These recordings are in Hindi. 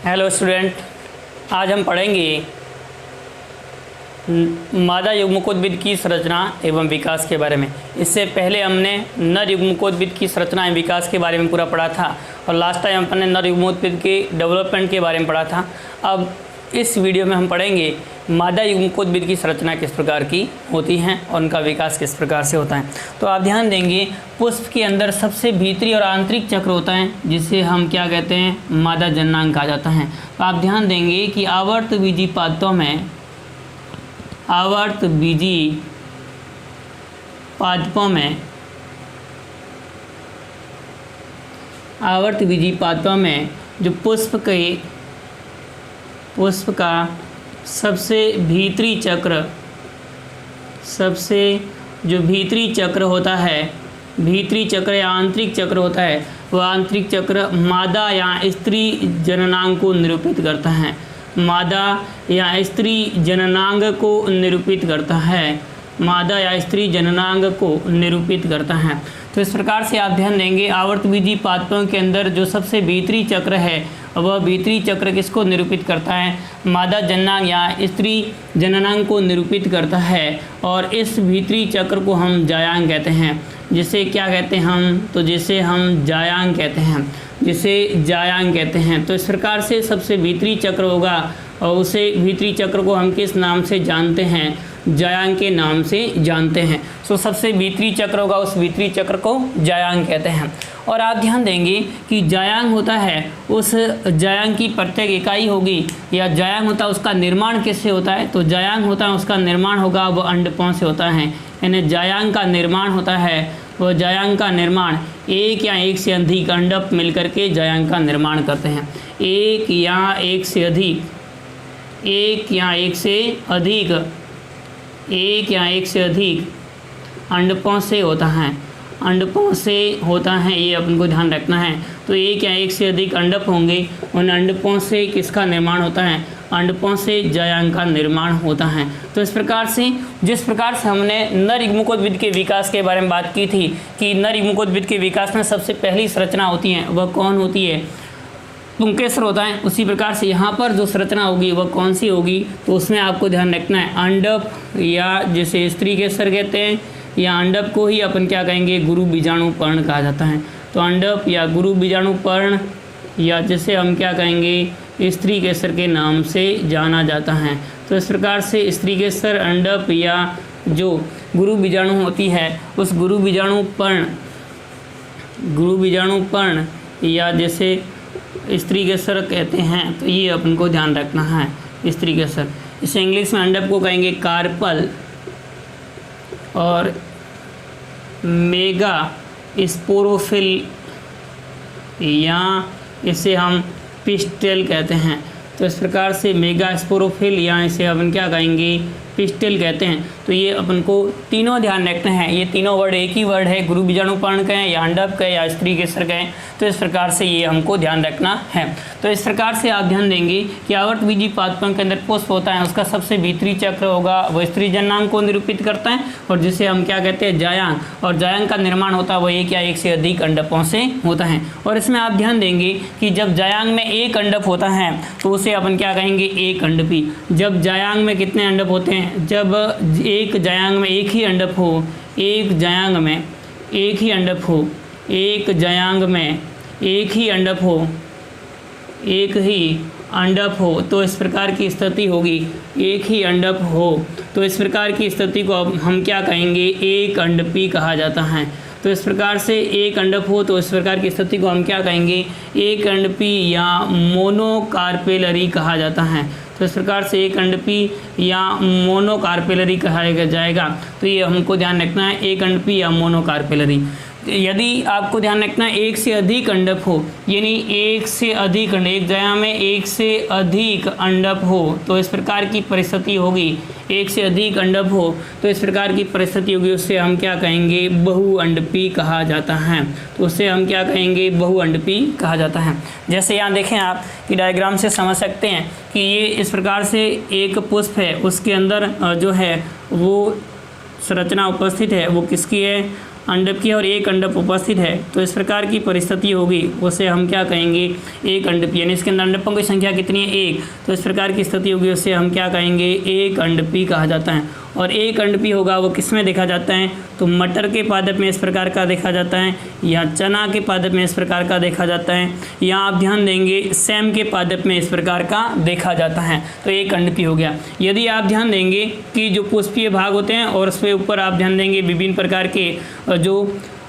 हेलो स्टूडेंट, आज हम पढ़ेंगे मादा युग्मकोद्भिद की संरचना एवं विकास के बारे में। इससे पहले हमने नर युग्मकोद्भिद की संरचना एवं विकास के बारे में पूरा पढ़ा था और लास्ट टाइम हमने नर युग्मकोद्भिद के डेवलपमेंट के बारे में पढ़ा था। अब इस वीडियो में हम पढ़ेंगे मादा युग्मकोद्भिद की संरचना किस प्रकार की होती हैं और उनका विकास किस प्रकार से होता है। तो आप ध्यान देंगे, पुष्प के अंदर सबसे भीतरी और आंतरिक चक्र होता है जिसे हम क्या कहते हैं, मादा जननांग कहा जाता है। तो आप ध्यान देंगे कि आवर्तबीजी पादपों में जो पुष्प का सबसे भीतरी चक्र होता है, भीतरी चक्र या आंतरिक चक्र होता है, वह आंतरिक चक्र मादा या स्त्री जननांग को निरूपित करता है। मादा या स्त्री जननांग को निरूपित करता है। तो इस प्रकार से आप ध्यान देंगे, आवर्तबीजी पादपों के अंदर जो सबसे भीतरी चक्र है वह भीतरी चक्र किसको निरूपित करता है, मादा जननांग या स्त्री जननांग को निरूपित करता है। और इस भीतरी चक्र को हम जायांग कहते हैं। जिसे क्या कहते हैं हम, तो जिसे हम जायांग कहते हैं। तो इस प्रकार से सबसे भीतरी चक्र होगा और उसे भीतरी चक्र को हम किस नाम से जानते हैं, जायांग के नाम से जानते हैं। सो सबसे भीतरी चक्र होगा, उस भीतरी चक्र को जायांग कहते हैं। और आप ध्यान देंगे कि जायांग होता है, उस जायांग की प्रत्येक इकाई होगी या जायांग होता है उसका निर्माण किससे होता है, तो जायांग होता है उसका निर्माण होगा वो अंडकों से होता है। यानी जायांग का निर्माण होता है, वह जायांग का निर्माण एक या एक से अधिक अंडक मिलकर के जायांग का निर्माण करते हैं। एक या एक से अधिक अंडकों से होता है, ये अपन को ध्यान रखना है। तो एक या एक से अधिक अंडक होंगे, उन अंडकों से किसका निर्माण होता है, अंडकों से जायांग का निर्माण होता है। तो इस प्रकार से जिस प्रकार से हमने नर युग्मकोद्भिद के विकास के बारे में बात की थी कि नर युग्मकोद्भिद के विकास में सबसे पहली संरचना होती है वह कौन होती है, पुंकेसर होता है। उसी प्रकार से यहाँ पर जो संरचना होगी वह कौन सी होगी, तो उसमें आपको ध्यान रखना है अंडक या जिसे स्त्री केसर कहते हैं, या अंडक को ही अपन क्या कहेंगे, गुरु बीजाणु पर्ण कहा जाता है। तो अंडक या गुरु बीजाणु पर्ण या जिसे हम क्या कहेंगे, स्त्री केसर के नाम से जाना जाता है। तो इस प्रकार से स्त्री केसर, अंडक या जो गुरु बीजाणु होती है उस गुरु बीजाणु पर्ण या जैसे स्त्री केसर कहते हैं। तो ये अपन को ध्यान रखना है, स्त्री केसर। इसे इंग्लिश में अंडक को कहेंगे कार्पल और मेगा स्पोरोफिल या इसे हम पिस्टल कहते हैं। तो इस प्रकार से मेगा स्पोरोफिल या इसे अपन क्या कहेंगे, पिस्टल कहते हैं। तो ये अपन को तीनों ध्यान रखना है, ये तीनों वर्ड एक ही वर्ड है, गुरु बीजाणु पर्ण कहें या अंडक कहें या स्त्री केसर कहें। तो इस प्रकार से ये हमको ध्यान रखना है। तो इस प्रकार से आप ध्यान देंगे कि आवर्तबीजी पादपों के अंदर पुष्प होता है, उसका सबसे भीतरी चक्र होगा वह स्त्री जननांग को निरूपित करता है और जिसे हम क्या कहते हैं, जायांग। और जायांग का निर्माण होता है वह एक या एक से अधिक अंडकों से होता है। और इसमें आप ध्यान देंगे कि जब जायांग में एक अंडक होता है तो उसे अपन क्या कहेंगे, एक अंडपी। जब जायांग में कितने अंडक होते हैं, जब एक जायांग में एक ही अंडक हो, एक जायांग में एक ही अंडक हो, एक जायांग में एक ही अंडक हो, तो इस प्रकार की स्थिति होगी, एक ही अंडक हो तो इस प्रकार की स्थिति को हम क्या कहेंगे, एक अंडपी कहा जाता है। तो इस प्रकार से एक अंडक हो तो इस प्रकार की स्थिति को हम क्या कहेंगे, एक अंडपी या मोनोकार्पेलरी कहा जाता है। तो इस प्रकार से एक अंडपी या मोनोकार्पेलरी कहा जाएगा। तो ये हमको ध्यान रखना है, एक अंडपी या मोनोकार्पेलरी। यदि आपको ध्यान रखना है एक से अधिक अंडक हो, यानी एक से अधिक एक जगह में एक से अधिक अंडक हो तो इस प्रकार की परिस्थिति होगी, एक से अधिक अंडक हो तो इस प्रकार की परिस्थिति होगी, उससे हम क्या कहेंगे, बहुअंडपी कहा जाता है। तो उससे हम क्या कहेंगे, बहुअंडपी कहा जाता है। जैसे यहाँ देखें आप कि डायग्राम से समझ सकते हैं कि ये इस प्रकार से एक पुष्प है, उसके अंदर जो है वो संरचना उपस्थित है, वो किसकी है, अंडप की और एक अंडप उपस्थित है तो इस प्रकार की परिस्थिति होगी, उसे हम क्या कहेंगे, एक अंडपी। यानी इसके अंदर अंडपों की संख्या कितनी है, एक, तो इस प्रकार की स्थिति होगी, उसे हम क्या कहेंगे, एक अंडपी कहा जाता है। और एक अंडपी होगा वो किस में देखा जाता है, तो मटर के पादप में इस प्रकार का देखा जाता है, या चना के पादप में इस प्रकार का देखा जाता है, या आप ध्यान देंगे सेम के पादप में इस प्रकार का देखा जाता है। तो एक अंडपी हो गया। यदि आप ध्यान देंगे कि जो पुष्पीय भाग होते हैं और उसके ऊपर आप ध्यान देंगे विभिन्न प्रकार के जो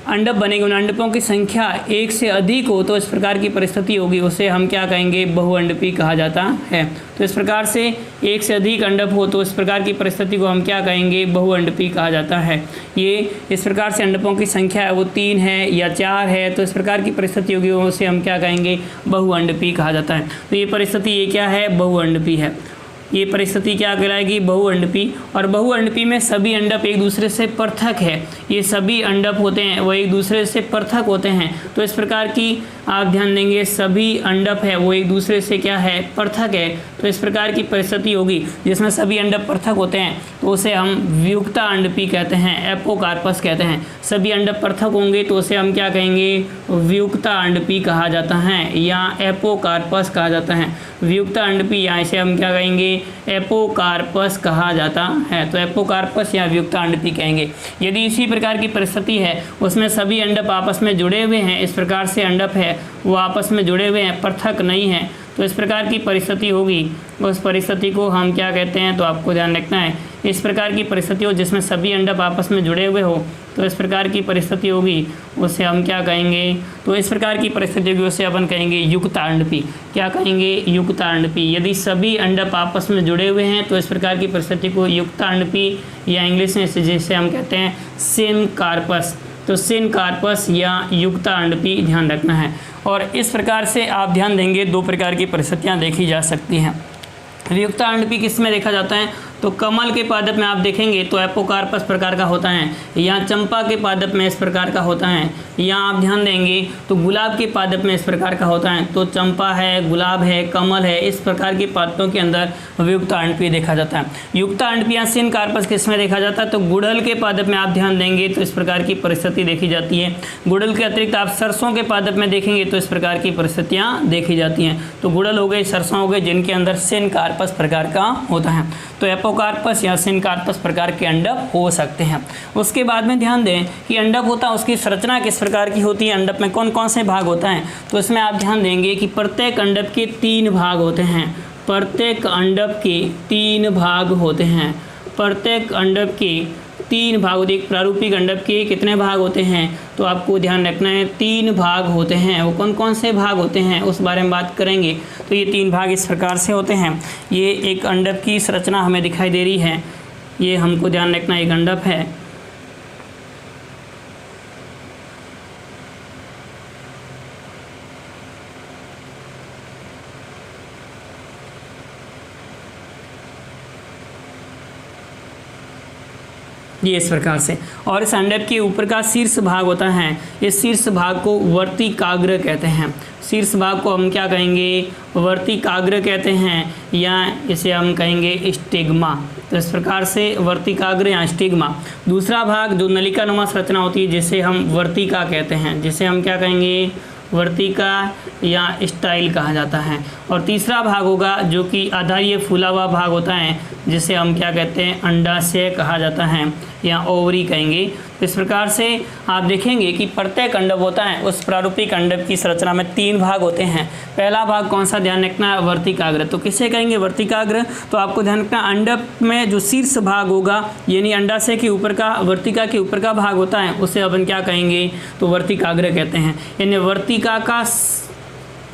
अंडप बनेंगे, उन अंडपों की संख्या एक से अधिक हो तो इस प्रकार की परिस्थिति होगी, उसे हम क्या कहेंगे, बहुअंडपी कहा जाता है। तो इस प्रकार से एक से अधिक अंडप हो तो इस प्रकार की परिस्थिति को हम क्या कहेंगे, बहुअंडपी कहा जाता है। ये इस प्रकार से अंडपों की संख्या है वो 3 है या 4 है तो इस प्रकार की परिस्थिति होगी, उसे हम क्या कहेंगे, बहुअंडपी कहा जाता है। तो ये परिस्थिति ये क्या है, बहुअंडपी है। ये परिस्थिति क्या कहलाएगी, बहुअंडपी। और बहुअंडपी में सभी अंडप एक दूसरे से पृथक है, ये सभी अंडप होते हैं वो एक दूसरे से पृथक होते हैं। तो इस प्रकार की आप ध्यान देंगे सभी अंडप है वो एक दूसरे से क्या है, पृथक है। तो इस प्रकार की परिस्थिति होगी जिसमें सभी अंडप पृथक होते हैं तो उसे हम वियुक्ता अंडपी कहते हैं, एपोकार्पस कहते हैं। सभी अंडप पृथक होंगे तो उसे हम क्या कहेंगे, वियुक्ता अंडपी कहा जाता है या एपोकार्पस कहा जाता है। वियुक्ता अंडपी या इसे हम क्या कहेंगे, एपोकार्पस कहा जाता है। तो एपोकार्पस या वियुक्ता अंडपी कहेंगे। यदि इसी प्रकार की परिस्थिति है उसमें सभी अंडप आपस में जुड़े हुए हैं, इस प्रकार से अंडप है वो आपस में जुड़े हुए हैं, पृथक नहीं है, तो इस प्रकार की परिस्थिति होगी, उस परिस्थिति को हम क्या कहते हैं, तो आपको ध्यान रखना है। इस प्रकार की परिस्थिति हो जिसमें सभी अंडप आपस में जुड़े हुए हो तो इस प्रकार की परिस्थिति होगी, उसे हम क्या कहेंगे, तो इस प्रकार की परिस्थिति होगी उसे अपन कहेंगे युक्ता अंडपी। क्या कहेंगे, युक्ता अंडपी। यदि सभी अंडप आपस में जुड़े हुए हैं तो इस प्रकार की परिस्थिति को युक्ता अंडपी या इंग्लिश में जिसे हम कहते हैं सिनकार्पस, तो सिनकार्पस या युक्ता अंडपी ध्यान रखना है। और इस प्रकार से आप ध्यान देंगे 2 प्रकार की परिस्थितियाँ देखी जा सकती हैं। वियुक्ता अंडपी किस में देखा जाता है, तो कमल के पादप में आप देखेंगे तो एपोकार्पस प्रकार का होता है, या चंपा के पादप में इस प्रकार का होता है, या आप ध्यान देंगे तो गुलाब के पादप में इस प्रकार का होता है। तो चंपा है, गुलाब है, कमल है, इस प्रकार के पादपों के अंदर वियुक्ता अंडपी देखा जाता है। युक्ता अंडपी या सिनकार्पस किस में देखा जाता है, तो गुड़हल के पादप में आप ध्यान देंगे तो इस प्रकार की परिस्थिति देखी जाती है। गुड़हल के अतिरिक्त आप सरसों के पादप में देखेंगे तो इस प्रकार की परिस्थितियाँ देखी जाती हैं। तो गुड़हल हो गए, सरसों हो गए, जिनके अंदर सिनकार्पस प्रकार का होता है। तो एपोकार्पस या सिनकार्पस प्रकार के अंडप हो सकते हैं। उसके बाद में ध्यान दें कि अंडप होता है उसकी संरचना किस प्रकार की होती है, अंडप में कौन कौन से भाग होता है, तो इसमें आप ध्यान देंगे कि प्रत्येक अंडप के 3 भाग होते हैं। प्रत्येक अंडप के 3 भाग होते हैं। प्रत्येक अंडप के 3 भाग होते हैं। एक प्रारूपिक अंडप के कितने भाग होते हैं, तो आपको ध्यान रखना है 3 भाग होते हैं। वो कौन कौन से भाग होते हैं उस बारे में बात करेंगे। तो ये 3 भाग इस प्रकार से होते हैं। ये एक अंडप की संरचना हमें दिखाई दे रही है, ये हमको ध्यान रखना एक अंडप है। ये इस प्रकार से, और इस अंडप के ऊपर का शीर्ष भाग होता है, इस शीर्ष भाग को वर्तिकाग्र कहते हैं। शीर्ष भाग को हम क्या कहेंगे, वर्तिकाग्र कहते हैं, या इसे हम कहेंगे स्टिग्मा। तो इस प्रकार से वर्तिकाग्र या स्टिग्मा। दूसरा भाग जो नलिकानुमा संरचना होती है जिसे हम वर्तिका कहते हैं, जिसे हम क्या कहेंगे, वर्तिका या स्टाइल कहा जाता है। और तीसरा भाग होगा जो कि आधारीय फूला हुआ भाग होता है, जिसे हम क्या कहते हैं, अंडाशय कहा जाता है या ओवरी कहेंगे। इस प्रकार से आप देखेंगे कि प्रत्येक अंडप होता है उस प्रारूपिक अंडप की संरचना में 3 भाग होते हैं। पहला भाग कौन सा, ध्यान रखना है, वर्तिकाग्र। तो किसे कहेंगे, वर्तिकाग्र। तो आपको ध्यान रखना अंडप में जो शीर्ष भाग होगा यानी अंडाशय के ऊपर का, वर्तिका के ऊपर का भाग होता है उसे अपन क्या कहेंगे, तो वर्तिकाग्र कहते हैं। यानी वर्तिका का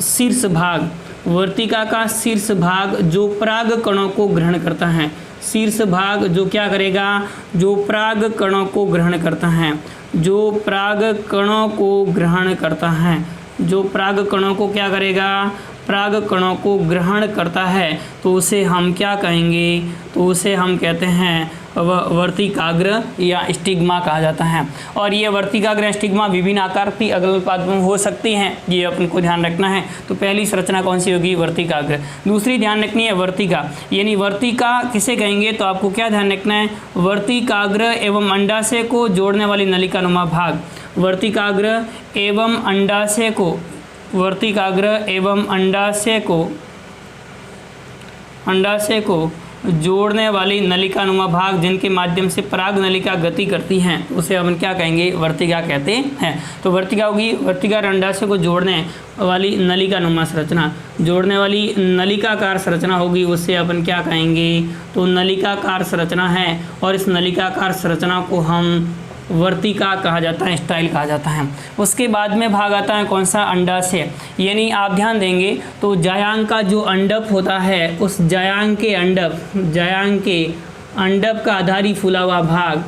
शीर्ष भाग, वर्तिका का शीर्ष भाग जो पराग कणों को ग्रहण करता है। शीर्ष भाग जो क्या करेगा, जो पराग कणों को ग्रहण करता है, जो पराग कणों को ग्रहण करता है, जो पराग कणों को क्या करेगा, पराग कणों को ग्रहण करता है तो उसे हम क्या कहेंगे, तो उसे हम कहते हैं वर्तिकाग्र या स्टिग्मा कहा जाता है। और ये वर्तिकाग्र स्टिग्मा विभिन्न आकार की अगल पाद में हो सकती हैं, ये अपन को ध्यान रखना है। तो पहली संरचना कौन सी होगी, वर्तिकाग्र। दूसरी ध्यान रखनी है वर्तिका, यानी वर्तिका किसे कहेंगे, तो आपको क्या ध्यान रखना है, वर्तिकाग्र एवं अंडाशय को जोड़ने वाली नलिकानुमा भाग। वर्तिकाग्र एवं अंडाशय को, वर्तिकाग्र एवं अंडाशय को जोड़ने वाली नलिकानुमा भाग जिनके माध्यम से पराग नलिका गति करती हैं उसे हम क्या कहेंगे, वर्तिका कहते हैं। तो वर्तिका होगी वर्तिका अंडाशय को जोड़ने वाली नलिकानुमा संरचना, जोड़ने वाली नलिकाकार संरचना होगी, उससे अपन क्या कहेंगे, तो नलिकाकार संरचना है। और इस नलिकाकार संरचना को हम वर्तिका कहा जाता है, स्टाइल कहा जाता है। उसके बाद में भाग आता है कौन सा, अंडाशय। यानी आप ध्यान देंगे तो जायांग का जो अंडप होता है उस जायांग के अंडप का आधारी फूला हुआ भाग,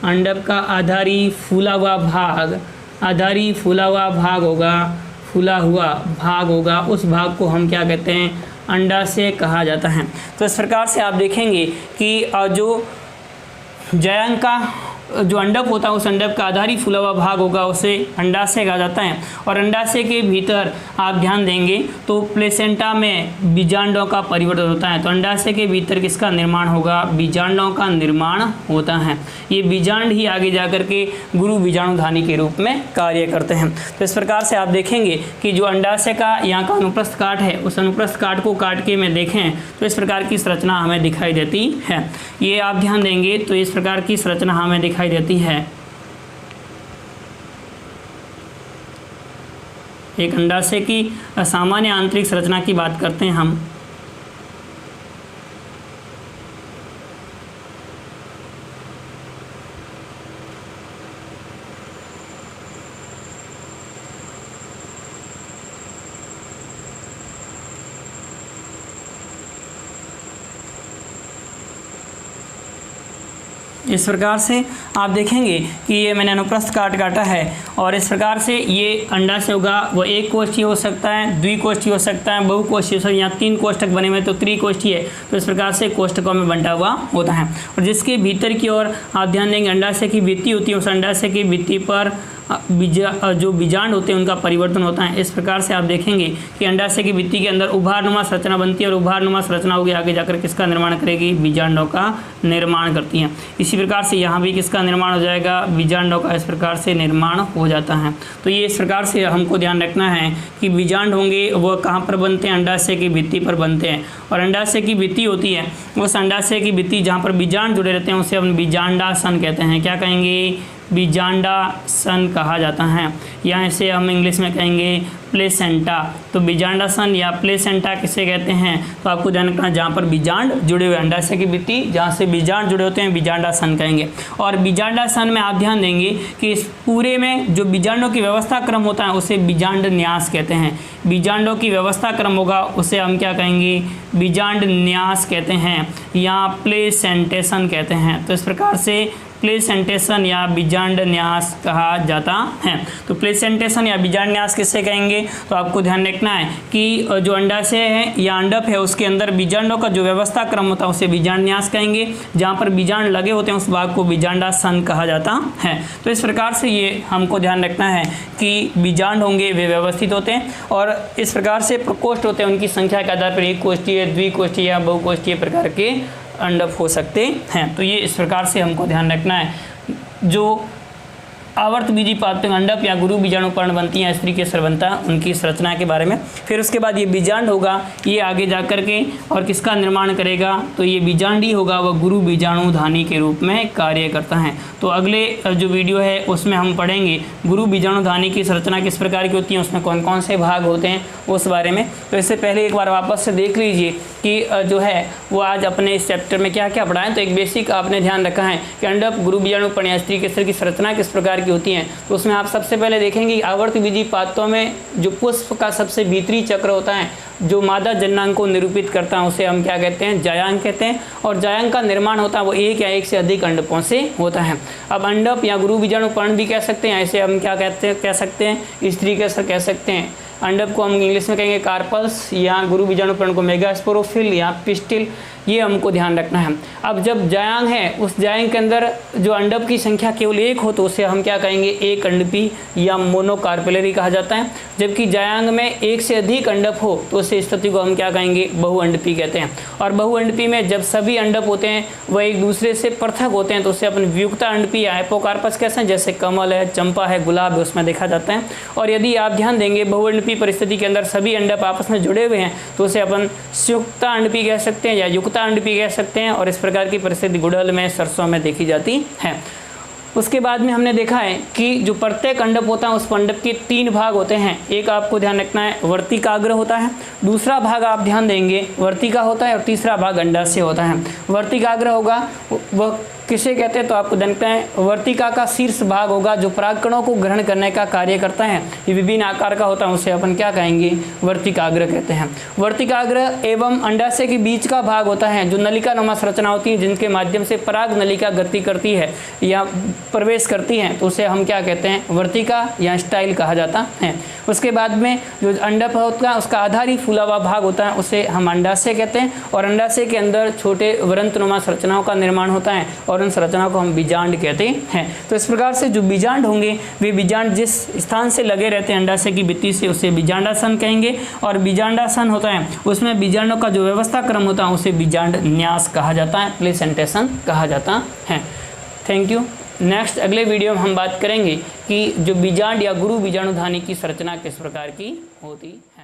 अंडप का आधारी फूला हुआ भाग होगा, उस भाग को हम क्या कहते हैं, अंडाशय कहा जाता है। तो इस प्रकार से आप देखेंगे कि जो जायांग का जो अंडप होता है उस अंडप का आधारी फूला हुआ भाग होगा उसे अंडाशय कहा जाता है। और अंडाशय के भीतर आप ध्यान देंगे तो प्लेसेंटा में बीजांडों का परिवर्तन होता है। तो अंडाशय के भीतर किसका निर्माण होगा, बीजांडों का निर्माण होता है। ये बीजांड ही आगे जाकर के गुरु बीजाणुधानी के रूप में कार्य करते हैं। तो इस प्रकार से आप देखेंगे कि जो अंडाशय का यहाँ का अनुप्रस्थ काट है उस अनुप्रस्थ काट को काट के में देखें तो इस प्रकार की संरचना हमें दिखाई देती है। ये आप ध्यान देंगे तो इस प्रकार की संरचना हमें दिखाई देती है। एक अंडाशय की सामान्य आंतरिक संरचना की बात करते हैं हम। इस प्रकार से आप देखेंगे कि ये मैंने अनुप्रस्थ काट काटा है और इस प्रकार से ये अंडाशय होगा वो एक कोष्ठीय हो सकता है, द्विकोष्ठीय हो सकता है, बहुकोष्ठीय हो सकता है। यहाँ 3 कोष्ठक बने हुए तो त्रिकोष्ठीय है। तो इस प्रकार से कोष्ठकों में बंटा हुआ होता है। और जिसके भीतर की ओर आप ध्यान देंगे अंडाशय की भित्ति होती है, उस अंडाशय की भित्ति पर जो बीजांड होते हैं उनका परिवर्तन होता है। इस प्रकार से आप देखेंगे कि अंडाशय की भित्ति के अंदर उभारनुमा संरचना बनती है और उभारनुमा संरचना होगी आगे जाकर किसका निर्माण करेगी, बीजांडों का निर्माण करती हैं। इसी प्रकार से यहाँ भी किसका निर्माण हो जाएगा, बीजांडों का इस प्रकार से निर्माण हो जाता है। तो ये इस प्रकार से हमको ध्यान रखना है कि बीजांड होंगे वह कहाँ पर बनते हैं, अंडाशय की भित्ति पर बनते हैं। और अंडाशय की भित्ति होती है उस अंडाशय की भित्ति जहाँ पर बीजांड जुड़े रहते हैं उसे हम बीजांडासन कहते हैं। क्या कहेंगे, बीजांडासन कहा जाता है। यहाँ इसे हम इंग्लिश में कहेंगे प्लेसेंटा। तो बीजांडासन या प्लेसेंटा किसे कहते हैं, तो आपको ध्यान रखना जहाँ पर बीजांड जुड़े हुए अंडाशय की भित्ति जहाँ से बीजांड जुड़े होते हैं बीजांडासन कहेंगे। और बीजांडासन में आप ध्यान देंगे कि इस पूरे में जो बीजांडों की व्यवस्था क्रम होता है उसे बीजांड न्यास कहते हैं। बीजांडों की व्यवस्था क्रम होगा उसे हम क्या कहेंगे, बीजांड न्यास कहते हैं या प्लेसेंटेशन कहते हैं। तो इस प्रकार से प्लेसेंटेशन या बीजांड न्यास कहा जाता है। तो प्लेसेंटेशन या बीजांड न्यास किससे कहेंगे, तो आपको ध्यान रखना है कि जो अंडाशय है या अंडप है उसके अंदर बीजांडों का जो व्यवस्था क्रम होता है उसे बीजांड न्यास कहेंगे। जहाँ पर बीजांड लगे होते हैं उस भाग को बीजांडासन कहा जाता है। तो इस प्रकार से ये हमको ध्यान रखना है कि बीजांड होंगे वे व्यवस्थित होते हैं और इस प्रकार से प्रकोष्ठ होते हैं उनकी संख्या के आधार पर एक कोष्ठीय, द्विकोष्ठीय या बहुकोष्ठीय प्रकार के अंडप हो सकते हैं। तो ये इस प्रकार से हमको ध्यान रखना है। जो आवर्त बीजी पादप अंडप या गुरु बीजाणु पर्ण बनती हैं स्त्री के सर्वंता उनकी संरचना के बारे में। फिर उसके बाद ये बीजांड होगा, ये आगे जा कर के और किसका निर्माण करेगा, तो ये बीजांड ही होगा, वह गुरु बीजाणुधानी के रूप में कार्य करता है। तो अगले जो वीडियो है उसमें हम पढ़ेंगे गुरु बीजाणुधानी की संरचना किस प्रकार की होती है, उसमें कौन कौन से भाग होते हैं उस बारे में। तो इससे पहले एक बार वापस से देख लीजिए कि जो है वो आज अपने इस चैप्टर में क्या क्या पढ़ा है। तो एक बेसिक आपने ध्यान रखा है कि अंडक, गुरु बीजाणु, पर्णिया स्त्री के स्तर की संरचना किस प्रकार की होती है। तो उसमें आप सबसे पहले देखेंगे आवर्त बीजी पात्रों में जो पुष्प का सबसे भीतरी चक्र होता है, जो मादा जननांग को निरूपित करता है, उसे हम क्या कहते हैं, जायांग कहते हैं। और जायांग का निर्माण होता है वो एक या एक से अधिक अंडकों से होता है। अब अंडक या गुरु बीजाणु पर्ण भी कह सकते हैं, ऐसे हम क्या कह सकते हैं, स्त्री के स्तर कह सकते हैं। अंडक को हम इंग्लिश में कहेंगे कार्पल्स, या गुरु बीजाणु पर्ण को मेगास्पोरोफिल या पिस्टिल, ये हमको ध्यान रखना है। अब जब जायांग है, उस जायांग के अंदर जो अंडक की संख्या केवल एक हो तो उसे हम क्या कहेंगे, एक अंडपी या मोनोकार्पेलरी कहा जाता है। जबकि जायांग में एक से अधिक अंडक हो तो उस स्थिति को हम क्या कहेंगे, बहुअंडपी कहते हैं। और बहुअंडपी में जब सभी अंडक होते हैं वह एक दूसरे से पृथक होते हैं तो उसे अपन वियुक्ता अंडपी या हाइपोकार्पस कहते हैं, जैसे कमल है, चंपा है, गुलाब है, उसमें देखा जाता है। और यदि आप ध्यान देंगे बहुअंडपी परिस्थिति के अंदर सभी अंडक आपस में जुड़े हुए हैं तो उसे अपन संयुक्ता अंडपी कह सकते हैं या युक्ता अंडपी कह सकते हैं। और इस प्रकार की परिस्थिति गुड़हल में, सरसों में देखी जाती है। उसके बाद में हमने देखा है कि जो प्रत्येक अंडक होता है उस अंडक के 3 भाग होते हैं। एक आपको ध्यान रखना है वर्तिकाग्र होता है, दूसरा भाग आप ध्यान देंगे वर्तिका होता है और तीसरा भाग अंडाशय होता है। वर्तिकाग्र होगा वह किसे कहते हैं, तो आपको जानते हैं वर्तिका का शीर्ष भाग होगा जो परागकणों को ग्रहण करने का कार्य करता है। ये विभिन्न आकार का होता है, उसे अपन क्या कहेंगे, वर्तिकाग्र कहते हैं। वर्तिकाग्र एवं अंडाशय के बीच का भाग होता है जो नलिका नुमा संरचना होती है, जिनके माध्यम से पराग नलिका गति करती है या प्रवेश करती है, तो उसे हम क्या कहते हैं, वर्तिका या स्टाइल कहा जाता है। उसके बाद में जो अंडक होता है उसका आधारी फूला हुआ भाग होता है, उसे हम अंडाशय कहते हैं। और अंडाशय के अंदर छोटे वृंतनुमा संरचनाओं का निर्माण होता है और उन संरचनाओं को हम बीजांड कहते हैं। तो इस प्रकार से जो बीजांड होंगे वे बीजांड जिस स्थान से लगे रहते हैं अंडाशय की भित्ति से उसे बीजांडासन कहेंगे। और बीजांडासन होता है उसमें बीजांडों का जो व्यवस्था क्रम होता है उसे बीजांड न्यास कहा जाता है, प्लेसेंटेशन कहा जाता है। Thank you. नेक्स्ट अगले वीडियो में हम बात करेंगे कि जो बीजांड या गुरु बीजाणुधानी की संरचना किस प्रकार की होती है।